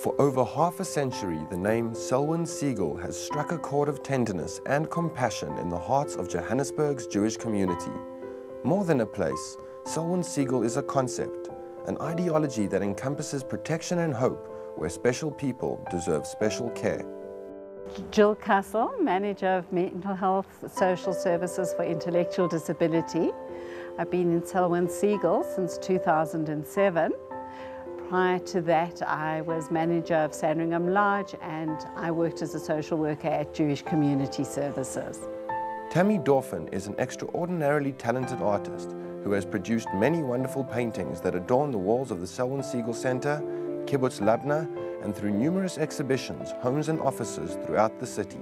For over half a century, the name Selwyn Segal has struck a chord of tenderness and compassion in the hearts of Johannesburg's Jewish community. More than a place, Selwyn Segal is a concept, an ideology that encompasses protection and hope where special people deserve special care. Jill Castle, Manager of Mental Health Social Services for Intellectual Disability. I've been in Selwyn Segal since 2007. Prior to that, I was Manager of Sandringham Lodge and I worked as a social worker at Jewish Community Services. Tammy Dorfin is an extraordinarily talented artist who has produced many wonderful paintings that adorn the walls of the Selwyn Segal Center, Kibbutz Labna, and through numerous exhibitions, homes and offices throughout the city.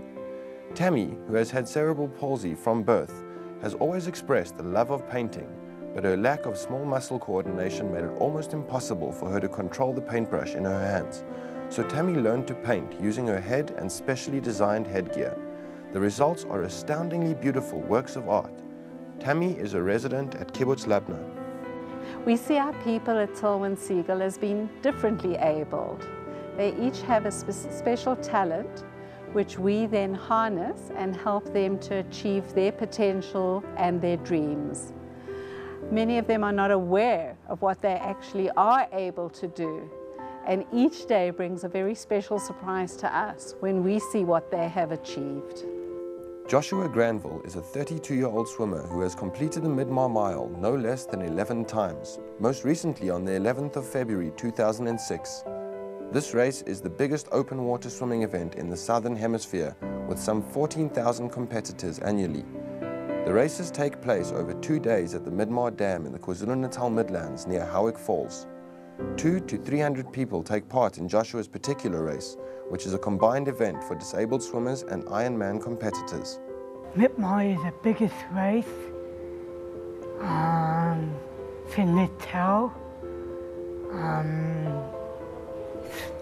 Tammy, who has had cerebral palsy from birth, has always expressed the love of painting, but her lack of small muscle coordination made it almost impossible for her to control the paintbrush in her hands. So Tammy learned to paint using her head and specially designed headgear. The results are astoundingly beautiful works of art. Tammy is a resident at Kibbutz Labna. We see our people at Selwyn Segal as being differently abled. They each have a special talent which we then harness and help them to achieve their potential and their dreams. Many of them are not aware of what they actually are able to do, and each day brings a very special surprise to us when we see what they have achieved. Joshua Granville is a 32-year-old swimmer who has completed the Midmar Mile no less than 11 times, most recently on the 11th of February 2006. This race is the biggest open water swimming event in the Southern Hemisphere, with some 14,000 competitors annually. The races take place over 2 days at the Midmar Dam in the KwaZulu-Natal Midlands near Howick Falls. 200 to 300 people take part in Joshua's particular race, which is a combined event for disabled swimmers and Ironman competitors. Midmar is the biggest race. It's in Natal.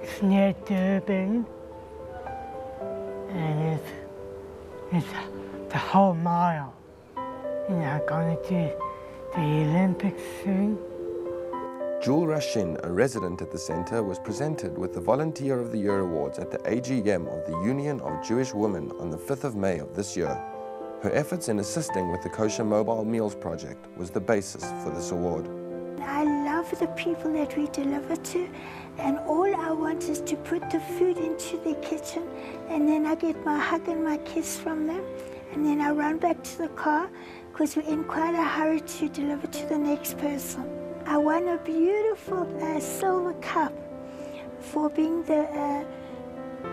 It's near Durban. And it's the whole mile. You know, going to do the Olympics soon. Judy Russian, a resident at the center, was presented with the Volunteer of the Year Awards at the AGM of the Union of Jewish Women on the 5th of May of this year. Her efforts in assisting with the Kosher Mobile Meals Project was the basis for this award. I love the people that we deliver to, and all I want is to put the food into their kitchen, and then I get my hug and my kiss from them, and then I run back to the car because we're in quite a hurry to deliver to the next person. I won a beautiful silver cup for being the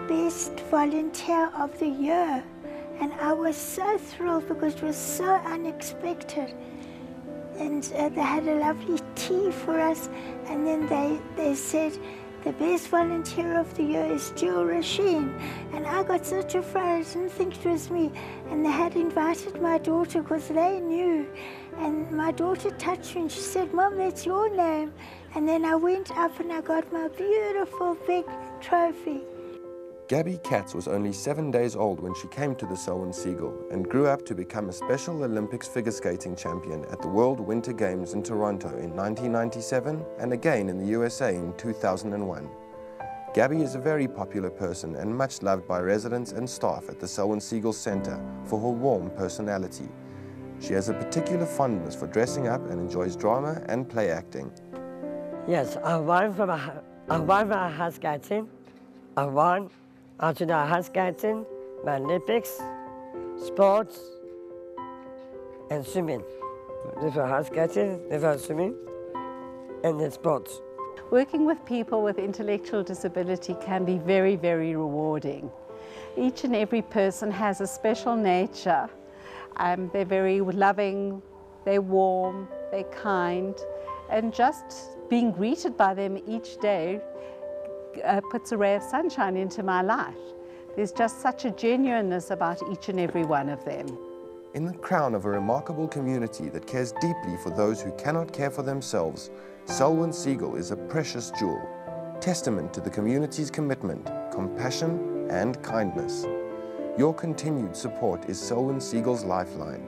best volunteer of the year, and I was so thrilled because it was so unexpected. And they had a lovely tea for us, and then they said the best volunteer of the year is Judy Russian, and I got such a fright, I didn't think it was me. And they had invited my daughter because they knew, and my daughter touched me and she said, "Mom, that's your name." And then I went up and I got my beautiful big trophy. Gabby Catz was only 7 days old when she came to the Selwyn Segal and grew up to become a Special Olympics figure skating champion at the World Winter Games in Toronto in 1997 and again in the USA in 2001. Gabby is a very popular person and much loved by residents and staff at the Selwyn Segal Center for her warm personality. She has a particular fondness for dressing up and enjoys drama and play acting. Yes, I won from a house skating. I won out of the house skating, my Olympics, sports, and swimming. Never house skating, never swimming, and then sports. Working with people with intellectual disability can be very, very rewarding. Each and every person has a special nature. They're very loving, they're warm, they're kind, and just being greeted by them each day puts a ray of sunshine into my life. There's just such a genuineness about each and every one of them. In the crown of a remarkable community that cares deeply for those who cannot care for themselves, Selwyn Segal is a precious jewel, testament to the community's commitment, compassion, and kindness. Your continued support is Selwyn Segal's lifeline.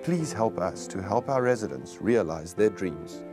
Please help us to help our residents realize their dreams.